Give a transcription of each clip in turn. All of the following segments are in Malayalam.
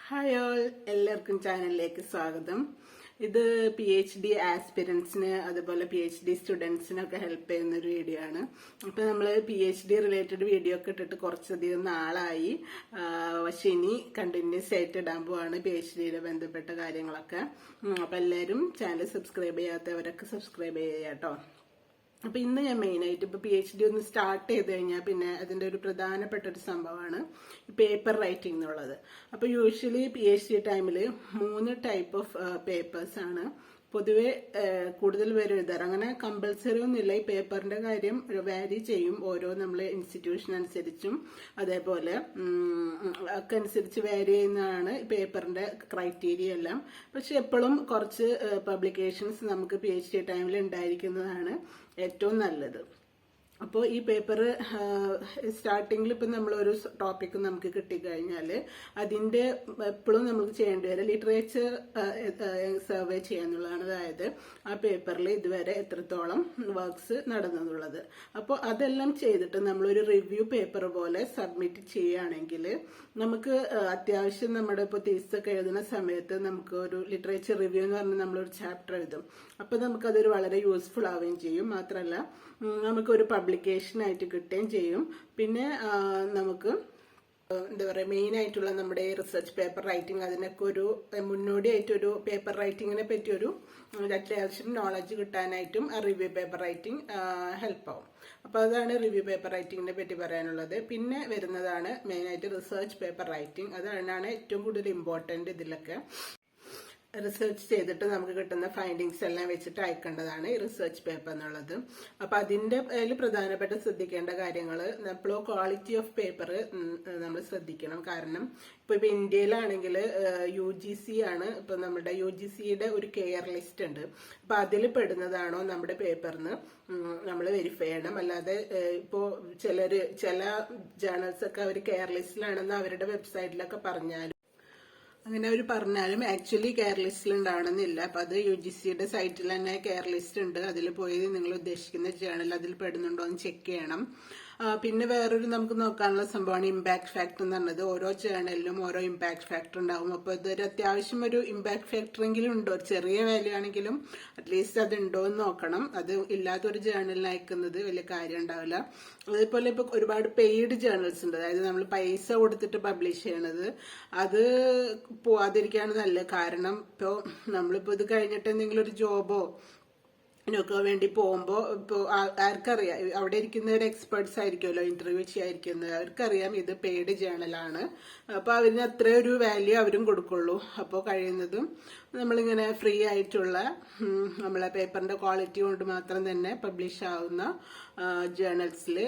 ഹായ് ഓൾ, എല്ലാവർക്കും ചാനലിലേക്ക് സ്വാഗതം. ഇത് PhD ആസ്പിരൻസിന് അതുപോലെ PhD സ്റ്റുഡൻസിനൊക്കെ ഹെൽപ്പ് ചെയ്യുന്ന ഒരു വീഡിയോ ആണ്. അപ്പൊ നമ്മൾ PhD റിലേറ്റഡ് വീഡിയോ ഒക്കെ ഇട്ടിട്ട് കുറച്ചധികം നാളായി. പക്ഷെ ഇനി കണ്ടിന്യൂസ് ആയിട്ട് ഇടാൻ പോവാണ് PhDയുടെ ബന്ധപ്പെട്ട കാര്യങ്ങളൊക്കെ. അപ്പൊ എല്ലാവരും ചാനൽ സബ്സ്ക്രൈബ് ചെയ്യാത്തവരൊക്കെ സബ്സ്ക്രൈബ് ചെയ്യാട്ടോ. അപ്പൊ ഇന്ന് ഞാൻ മെയിനായിട്ട് ഇപ്പൊ PhD ഒന്ന് സ്റ്റാർട്ട് ചെയ്ത് കഴിഞ്ഞാൽ പിന്നെ അതിന്റെ ഒരു പ്രധാനപ്പെട്ട ഒരു സംഭവമാണ് പേപ്പർ റൈറ്റിംഗ് എന്നുള്ളത്. അപ്പൊ യൂഷ്വലി PhD ടൈമില് 3 ടൈപ്പ് ഓഫ് പേപ്പേഴ്സ് ആണ് പൊതുവെ കൂടുതൽ പേര് എഴുതാറ്. അങ്ങനെ കമ്പൽസറി ഒന്നുമില്ല. ഈ പേപ്പറിന്റെ കാര്യം വാരി ചെയ്യും, ഓരോ നമ്മളെ ഇൻസ്റ്റിറ്റ്യൂഷൻ അനുസരിച്ചും അതേപോലെ ഒക്കെ അനുസരിച്ച് വാരി ചെയ്യുന്നതാണ് പേപ്പറിന്റെ ക്രൈറ്റീരിയ എല്ലാം. പക്ഷെ എപ്പോഴും കുറച്ച് പബ്ലിക്കേഷൻസ് നമുക്ക് PhD ടൈമിൽ ഉണ്ടായിരിക്കുന്നതാണ് ഏറ്റവും നല്ലത്. അപ്പോൾ ഈ പേപ്പർ സ്റ്റാർട്ടിങ്ങിൽ ഇപ്പം നമ്മളൊരു ടോപ്പിക് നമുക്ക് കിട്ടിക്കഴിഞ്ഞാൽ അതിൻ്റെ എപ്പോഴും നമുക്ക് ചെയ്യേണ്ടി വരും ലിറ്ററേച്ചർ സർവേ ചെയ്യാന്നുള്ളതാണ്. അതായത് ആ പേപ്പറിൽ ഇതുവരെ എത്രത്തോളം വർക്ക്സ് നടന്നെന്നുള്ളത്. അപ്പോൾ അതെല്ലാം ചെയ്തിട്ട് നമ്മളൊരു റിവ്യൂ പേപ്പർ പോലെ സബ്മിറ്റ് ചെയ്യുകയാണെങ്കിൽ നമുക്ക് അത്യാവശ്യം നമ്മുടെ ഇപ്പോൾ തീസൊക്കെ എഴുതുന്ന സമയത്ത് നമുക്ക് ഒരു ലിറ്ററേച്ചർ റിവ്യൂ എന്ന് പറഞ്ഞാൽ നമ്മളൊരു ചാപ്റ്റർ എഴുതും. അപ്പോൾ നമുക്കതൊരു വളരെ യൂസ്ഫുൾ ആവുകയും ചെയ്യും. മാത്രമല്ല നമുക്കൊരു പബ്ലിക്കേഷൻ ആയിട്ട് കിട്ടുകയും ചെയ്യും. പിന്നെ നമുക്ക് എന്താ പറയുക, മെയിൻ ആയിട്ടുള്ള നമ്മുടെ റിസർച്ച് പേപ്പർ റൈറ്റിംഗ് അതിനൊക്കെ ഒരു മുന്നോടിയായിട്ടൊരു പേപ്പർ റൈറ്റിങ്ങിനെ പറ്റി ഒരു അത്യാവശ്യം നോളജ് കിട്ടാനായിട്ടും ആ റിവ്യൂ പേപ്പർ റൈറ്റിംഗ് ഹെൽപ്പ് ആവും. അപ്പോൾ അതാണ് റിവ്യൂ പേപ്പർ റൈറ്റിങ്ങിനെ പറ്റി പറയാനുള്ളത്. പിന്നെ വരുന്നതാണ് മെയിനായിട്ട് റിസർച്ച് പേപ്പർ റൈറ്റിംഗ്. അതാണ് ഏറ്റവും കൂടുതൽ ഇമ്പോർട്ടൻ്റ്. ഇതിലൊക്കെ റിസർച്ച് ചെയ്തിട്ട് നമുക്ക് കിട്ടുന്ന ഫൈൻഡിങ്സ് എല്ലാം വെച്ചിട്ട് അയക്കേണ്ടതാണ് ഈ റിസർച്ച് പേപ്പർ എന്നുള്ളത്. അപ്പൊ അതിന്റെ പ്രധാനപ്പെട്ട ശ്രദ്ധിക്കേണ്ട കാര്യങ്ങൾ എപ്പോഴോ ക്വാളിറ്റി ഓഫ് പേപ്പർ നമ്മൾ ശ്രദ്ധിക്കണം. കാരണം ഇപ്പൊ ഇന്ത്യയിലാണെങ്കിൽ UGC ആണ്. ഇപ്പൊ നമ്മുടെ UGCയുടെ ഒരു കെയർ ലിസ്റ്റ് ഉണ്ട്. അപ്പൊ അതിൽ പെടുന്നതാണോ നമ്മുടെ പേപ്പറിന് നമ്മൾ വെരിഫൈ ചെയ്യണം. അല്ലാതെ ഇപ്പോ ചില ജേർണൽസ് ഒക്കെ അവർ കെയർ ലിസ്റ്റിലാണെന്ന് അവരുടെ വെബ്സൈറ്റിലൊക്കെ പറഞ്ഞാലും അങ്ങനെ അവർ പറഞ്ഞാലും ആക്ച്വലി കെയർ ലിസ്റ്റിൽ ഉണ്ടാവണമെന്നില്ല. അപ്പൊ അത് UGCയുടെ സൈറ്റിൽ തന്നെ കെയർ ലിസ്റ്റ് ഉണ്ട്. അതിൽ പോയി നിങ്ങൾ ഉദ്ദേശിക്കുന്ന ജേർണൽ അതിൽ പെടുന്നുണ്ടോ എന്ന് ചെക്ക് ചെയ്യണം. പിന്നെ വേറൊരു നമുക്ക് നോക്കാനുള്ള സംഭവമാണ് ഇമ്പാക്ട് ഫാക്ടർ എന്ന് പറഞ്ഞത്. ഓരോ ജേർണലിലും ഓരോ ഇമ്പാക്ട് ഫാക്ടർ ഉണ്ടാവും. അപ്പൊ ഇതൊരു അത്യാവശ്യം ഒരു ഇമ്പാക്ട് ഫാക്ടർ എങ്കിലും ഉണ്ടോ, ചെറിയ വാല്യൂ ആണെങ്കിലും അറ്റ്ലീസ്റ്റ് അത് ഉണ്ടോ എന്ന് നോക്കണം. അത് ഇല്ലാത്തൊരു ജേർണലിന് അയക്കുന്നത് വലിയ കാര്യം ഉണ്ടാവില്ല. അതേപോലെ ഇപ്പൊ ഒരുപാട് പെയ്ഡ് ജേർണൽസ് ഉണ്ട്. അതായത് നമ്മൾ പൈസ കൊടുത്തിട്ട് പബ്ലിഷ് ചെയ്യണത്, അത് പോവാതിരിക്കാണ് നല്ലത്. കാരണം ഇപ്പോൾ നമ്മളിപ്പോ ഇത് കഴിഞ്ഞിട്ട് എന്തെങ്കിലും ഒരു ജോബോ ഇതിനൊക്കെ വേണ്ടി പോകുമ്പോൾ ഇപ്പോൾ ആർക്കറിയാം, അവിടെ ഇരിക്കുന്നവർ എക്സ്പേർട്സ് ആയിരിക്കുമല്ലോ ഇന്റർവ്യൂ ചെയ്യാതിരിക്കുന്നത്, അവർക്കറിയാം ഇത് പെയ്ഡ് ജേർണലാണ്. അപ്പോൾ അതിന് അത്രയൊരു വാല്യൂ അവരും കൊടുക്കുള്ളൂ. അപ്പോൾ കഴിയുന്നതും നമ്മളിങ്ങനെ ഫ്രീ ആയിട്ടുള്ള നമ്മളെ പേപ്പറിന്റെ ക്വാളിറ്റി കൊണ്ട് മാത്രം തന്നെ പബ്ലിഷ് ആവുന്ന ജേർണൽസിൽ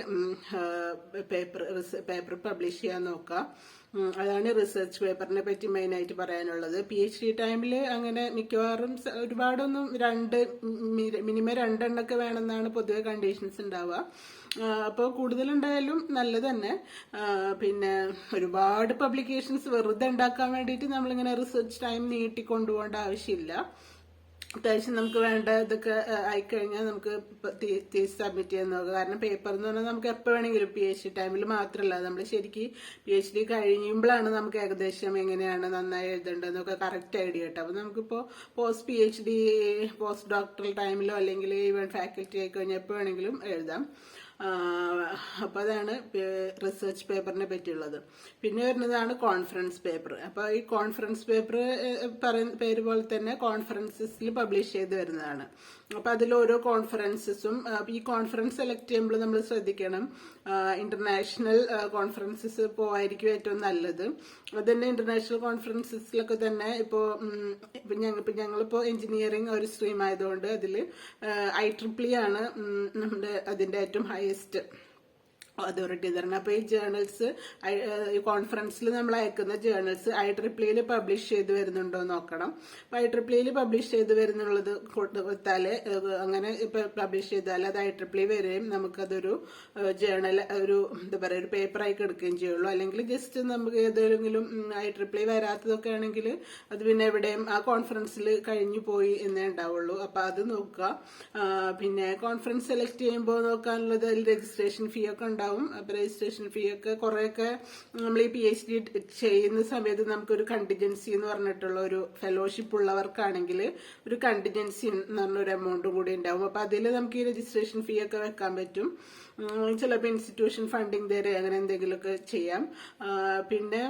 പേപ്പർ പബ്ലിഷ് ചെയ്യാൻ നോക്കാം. അതാണ് റിസർച്ച് പേപ്പറിനെ പറ്റി മെയിൻ ആയിട്ട് പറയാനുള്ളത്. PhD ടൈമിൽ അങ്ങനെ മിക്കവാറും ഒരുപാടൊന്നും മിനിമം 2 എണ്ണൊക്കെ വേണമെന്നാണ് പൊതുവെ കണ്ടീഷൻസ് ഉണ്ടാവുക. അപ്പോൾ കൂടുതലുണ്ടായാലും നല്ലത് തന്നെ. പിന്നെ ഒരുപാട് പബ്ലിക്കേഷൻസ് വെറുതെ ഉണ്ടാക്കാൻ വേണ്ടിയിട്ട് നമ്മളിങ്ങനെ റിസർച്ച് ടൈം നീട്ടിക്കൊണ്ടുപോകേണ്ട ആവശ്യമില്ല. അത്യാവശ്യം നമുക്ക് വേണ്ട ഇതൊക്കെ ആയിക്കഴിഞ്ഞാൽ നമുക്ക് തീസ് സബ്മിറ്റ് ചെയ്യാൻ നോക്കുക. കാരണം പേപ്പർ എന്ന് പറഞ്ഞാൽ നമുക്ക് എപ്പോൾ വേണമെങ്കിലും PhD ടൈമിൽ മാത്രമല്ല, നമ്മൾ ശരിക്കും PhD കഴിയുമ്പോഴാണ് നമുക്ക് ഏകദേശം എങ്ങനെയാണ് നന്നായി എഴുതേണ്ടതെന്നൊക്കെ കറക്റ്റ് ഐഡിയ കിട്ടും. അപ്പോൾ നമുക്കിപ്പോൾ PhD പോസ്റ്റ് ഡോക്ടറൽ ടൈമിലോ അല്ലെങ്കിൽ ഈവൻ ഫാക്കൽറ്റി ആയി കഴിഞ്ഞാൽ എപ്പോൾ വേണമെങ്കിലും എഴുതാം. അപ്പൊ അതാണ് റിസർച്ച് പേപ്പറിനെ പറ്റിയുള്ളത്. പിന്നെ വരുന്നതാണ് കോൺഫറൻസ് പേപ്പർ. അപ്പൊ ഈ കോൺഫറൻസ് പേപ്പർ പേര് പോലെ തന്നെ കോൺഫറൻസസിൽ പബ്ലിഷ് ചെയ്ത് വരുന്നതാണ്. അപ്പൊ അതിൽ ഓരോ കോൺഫറൻസസും ഈ കോൺഫറൻസ് സെലക്ട് ചെയ്യുമ്പോൾ നമ്മൾ ശ്രദ്ധിക്കണം, ഇന്റർനാഷണൽ കോൺഫറൻസസ് പോവായിരിക്കും ഏറ്റവും നല്ലത്. അതുതന്നെ ഇന്റർനാഷണൽ കോൺഫറൻസസിലൊക്കെ തന്നെ ഞങ്ങളിപ്പോ എഞ്ചിനീയറിംഗ് ഒരു സ്ട്രീം ആയതുകൊണ്ട് അതിൽ IEEE ആണ് നമ്മുടെ അതിന്റെ ഏറ്റവും ഹയസ്റ്റ് അതോറിറ്റി തരണം. അപ്പൊ ഈ ജേർണൽസ് കോൺഫറൻസിൽ നമ്മൾ അയക്കുന്ന ജേർണൽസ് IEEEയിൽ പബ്ലിഷ് ചെയ്ത് വരുന്നുണ്ടോ നോക്കണം. അപ്പൊ IEEEയിൽ പബ്ലിഷ് ചെയ്ത് വരുന്നുള്ളത് കൊടുത്താല് അങ്ങനെ പബ്ലിഷ് ചെയ്താൽ അത് IEEE വരെയും നമുക്കതൊരു ജേർണൽ ഒരു എന്താ പറയുക ഒരു പേപ്പറായി എടുക്കുകയും ചെയ്യുള്ളൂ. അല്ലെങ്കിൽ ജസ്റ്റ് നമുക്ക് ഏതെങ്കിലും IEEE വരാത്തതൊക്കെ ആണെങ്കിൽ അത് പിന്നെ എവിടെയും ആ കോൺഫറൻസിൽ കഴിഞ്ഞു പോയി എന്നേ ഉണ്ടാവുള്ളൂ. അപ്പൊ അത് നോക്കുക. പിന്നെ കോൺഫറൻസ് സെലക്ട് ചെയ്യുമ്പോൾ നോക്കാനുള്ളത് അതിൽ രജിസ്ട്രേഷൻ ഫീ ഒക്കെ ഉണ്ടാവും. അപ്പോൾ രജിസ്ട്രേഷൻ ഫീ ഒക്കെ കുറേയൊക്കെ നമ്മൾ ഈ PhD ചെയ്യുന്ന സമയത്ത് നമുക്കൊരു കണ്ടിജൻസി എന്ന് പറഞ്ഞിട്ടുള്ള ഒരു ഫെലോഷിപ്പ് ഉള്ളവർക്കാണെങ്കിൽ ഒരു കണ്ടിജൻസി എന്ന് പറഞ്ഞൊരു എമൗണ്ട് കൂടി ഉണ്ടാവും. അപ്പോൾ അതിൽ നമുക്ക് ഈ രജിസ്ട്രേഷൻ ഫീ ഒക്കെ വെക്കാൻ പറ്റും. ചിലപ്പോൾ ഇൻസ്റ്റിറ്റ്യൂഷൻ ഫണ്ടിങ് തരെ അങ്ങനെ എന്തെങ്കിലുമൊക്കെ ചെയ്യാം. പിന്നെ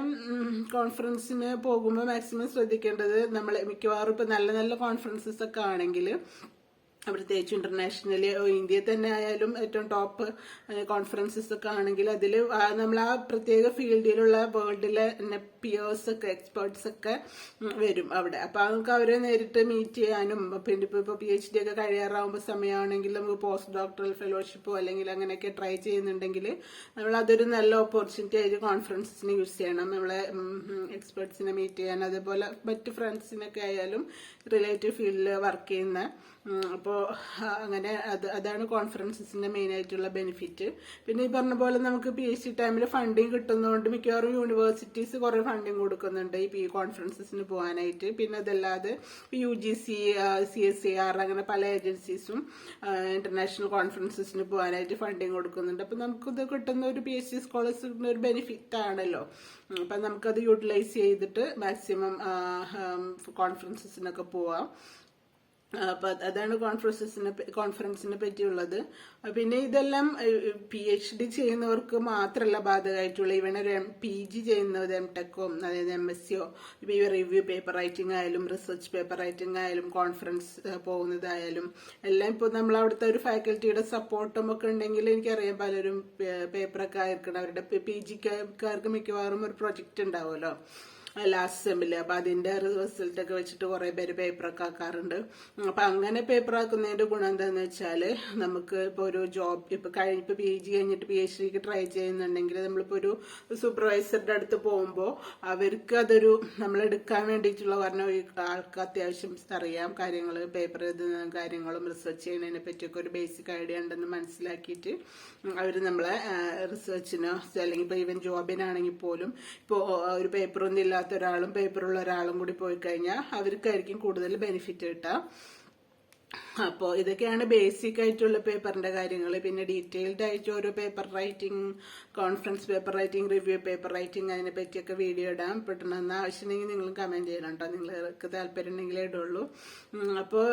കോൺഫറൻസിന് പോകുമ്പോൾ മാക്സിമം ശ്രദ്ധിക്കേണ്ടത്, നമ്മൾ മിക്കവാറും ഇപ്പം നല്ല നല്ല കോൺഫറൻസസ് ഒക്കെ ആണെങ്കിൽ, പ്രത്യേകിച്ച് ഇന്റർനാഷണലി ഇന്ത്യയിൽ തന്നെ ആയാലും ഏറ്റവും ടോപ്പ് കോൺഫറൻസസ് ഒക്കെ ആണെങ്കിൽ അതിൽ നമ്മൾ ആ പ്രത്യേക ഫീൽഡിലുള്ള വേൾഡിലെ പിയേഴ്സ് ഒക്കെ എക്സ്പേർട്സ് ഒക്കെ വരും അവിടെ. അപ്പൊ നമുക്ക് അവരെ നേരിട്ട് മീറ്റ് ചെയ്യാനും, പിന്നെ ഇപ്പോൾ PhD ഒക്കെ കഴിയാറാവുമ്പോൾ സമയമാണെങ്കിൽ നമുക്ക് പോസ്റ്റ് ഡോക്ടറൽ ഫെലോഷിപ്പോ അല്ലെങ്കിൽ അങ്ങനെയൊക്കെ ട്രൈ ചെയ്യുന്നുണ്ടെങ്കിൽ നമ്മൾ അതൊരു നല്ല ഓപ്പർച്യൂണിറ്റി ആയിട്ട് കോൺഫറൻസിന് യൂസ് ചെയ്യണം. നമ്മളെ എക്സ്പേർട്സിനെ മീറ്റ് ചെയ്യാൻ, അതേപോലെ മറ്റ് ഫ്രണ്ട്സിനൊക്കെ ആയാലും റിലേറ്റീവ് ഫീൽഡിൽ വർക്ക് ചെയ്യുന്ന. അപ്പോൾ അങ്ങനെ അതാണ് കോൺഫറൻസസിന്റെ മെയിൻ ആയിട്ടുള്ള ബെനിഫിറ്റ്. പിന്നെ ഈ പറഞ്ഞ പോലെ നമുക്ക് PhD ടൈമിൽ ഫണ്ടിങ് കിട്ടുന്നതുകൊണ്ട് മിക്കവാറും യൂണിവേഴ്സിറ്റീസ് കുറെ ഫണ്ടിങ് കൊടുക്കുന്നുണ്ട് ഈ കോൺഫറൻസസിന് പോകാനായിട്ട്. പിന്നെ അതല്ലാതെ UGC, CSIR അങ്ങനെ പല ഏജൻസീസും ഇന്റർനാഷണൽ കോൺഫറൻസസിന് പോകാനായിട്ട് ഫണ്ടിങ് കൊടുക്കുന്നുണ്ട്. അപ്പൊ നമുക്കിത് കിട്ടുന്ന ഒരു PhD സ്കോളേഴ്സിന് ഒരു ബെനിഫിറ്റ് ആണല്ലോ. അപ്പൊ നമുക്കത് യൂട്ടിലൈസ് ചെയ്തിട്ട് മാക്സിമം കോൺഫറൻസസിനൊക്കെ പോവാം. അപ്പൊ അതാണ് കോൺഫറൻസിനെ പറ്റിയുള്ളത്. പിന്നെ ഇതെല്ലാം PhD ചെയ്യുന്നവർക്ക് മാത്രമല്ല ബാധകമായിട്ടുള്ള, ഇവൻ ഒരു PG ചെയ്യുന്നത് MTechോ അതായത് MSCയോ ഇപ്പൊ ഈ റിവ്യൂ പേപ്പർ റൈറ്റിംഗ് ആയാലും റിസർച്ച് പേപ്പർ റൈറ്റിംഗ് ആയാലും കോൺഫറൻസ് പോകുന്നതായാലും എല്ലാം ഇപ്പോൾ നമ്മൾ അവിടുത്തെ ഒരു ഫാക്കൽറ്റിയുടെ സപ്പോർട്ടും ഒക്കെ ഉണ്ടെങ്കിൽ, എനിക്കറിയാം പലരും പേപ്പറൊക്കെ ആയിരിക്കണം അവരുടെ PGക്കാർക്ക് മിക്കവാറും ഒരു പ്രൊജക്റ്റ് ഉണ്ടാവുമല്ലോ ലാസ്റ്റ് സെമ്മില്. അപ്പൊ അതിന്റെ റിസൾട്ട് ഒക്കെ വെച്ചിട്ട് കുറെ പേര് പേപ്പറൊക്കെ ആക്കാറുണ്ട്. അപ്പൊ അങ്ങനെ പേപ്പർ ആക്കുന്നതിന്റെ ഗുണം എന്താന്ന് വെച്ചാല്, നമുക്ക് ഇപ്പൊ ഒരു ജോബ് ഇപ്പൊ PG കഴിഞ്ഞിട്ട് PhDക്ക് ട്രൈ ചെയ്യുന്നുണ്ടെങ്കിൽ നമ്മളിപ്പോ ഒരു സൂപ്പർവൈസറുടെ അടുത്ത് പോകുമ്പോൾ അവർക്ക് അതൊരു നമ്മളെടുക്കാൻ വേണ്ടിയിട്ടുള്ള, കാരണം ആൾക്ക് അത്യാവശ്യം അറിയാം കാര്യങ്ങൾ, പേപ്പർ എഴുതുന്ന കാര്യങ്ങളും റിസർച്ച് ചെയ്യുന്നതിനെ പറ്റിയൊക്കെ ഒരു ബേസിക് ഐഡിയ ഉണ്ടെന്ന് മനസ്സിലാക്കിയിട്ട് അവർ നമ്മളെ റിസർച്ചിനോ അല്ലെങ്കിൽ ഇപ്പൊ ഈവൻ ജോബിനാണെങ്കിൽ പോലും ഇപ്പോൾ ഒരു പേപ്പറൊന്നും ഇല്ലാത്ത ഒരാളും പേപ്പറുള്ള ഒരാളും കൂടി പോയി കഴിഞ്ഞാൽ അവർക്കായിരിക്കും കൂടുതൽ ബെനിഫിറ്റ് കിട്ടുക. അപ്പോൾ ഇതൊക്കെയാണ് ബേസിക് ആയിട്ടുള്ള പേപ്പറിന്റെ കാര്യങ്ങൾ. പിന്നെ ഡീറ്റെയിൽഡ് ആയിട്ട് ഓരോ paper writing, conference paper writing, review paper writing അതിനെ പറ്റിയൊക്കെ വീഡിയോ ഇടാം. പെട്ടെന്ന് ആവശ്യമുണ്ടെങ്കിൽ നിങ്ങൾ കമന്റ് ചെയ്യണം കേട്ടോ, നിങ്ങൾക്ക് താല്പര്യം ഉണ്ടെങ്കിലേ ഇടുള്ളൂ. അപ്പോൾ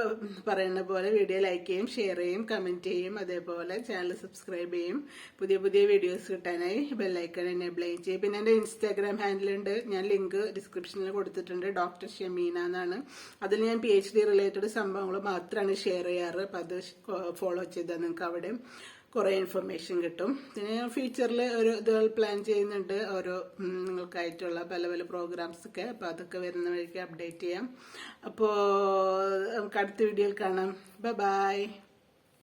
പറയുന്ന പോലെ വീഡിയോ ലൈക്ക് ചെയ്യും, ഷെയർ ചെയ്യും, കമന്റ് ചെയ്യും, അതേപോലെ ചാനൽ സബ്സ്ക്രൈബ് ചെയ്യും. പുതിയ പുതിയ വീഡിയോസ് കിട്ടാനായി ബെല്ലൈക്കൺ എനേബിൾ ചെയ്യും. പിന്നെ എൻ്റെ ഇൻസ്റ്റാഗ്രാം ഹാൻഡിലുണ്ട്, ഞാൻ ലിങ്ക് ഡിസ്ക്രിപ്ഷനിൽ കൊടുത്തിട്ടുണ്ട്. Dr.Shameena എന്നാണ്. അതിൽ ഞാൻ PhD റിലേറ്റഡ് സംഭവങ്ങൾ മാത്രമാണ് ഷെയർ ചെയ്യാറ്. അപ്പം അത് ഫോളോ ചെയ്താൽ നിങ്ങൾക്ക് അവിടെ കുറെ ഇൻഫർമേഷൻ കിട്ടും. പിന്നെ ഞാൻ ഫ്യൂച്ചറിൽ ഒരു ഇതുകൾ പ്ലാൻ ചെയ്യുന്നുണ്ട്, ഓരോ നിങ്ങൾക്കായിട്ടുള്ള പല പല പ്രോഗ്രാംസ് ഒക്കെ. അപ്പൊ അതൊക്കെ വരുന്ന വഴിക്ക് അപ്ഡേറ്റ് ചെയ്യാം. അപ്പോൾ നമുക്ക് അടുത്ത വീഡിയോയിൽ കാണാം. ബൈ.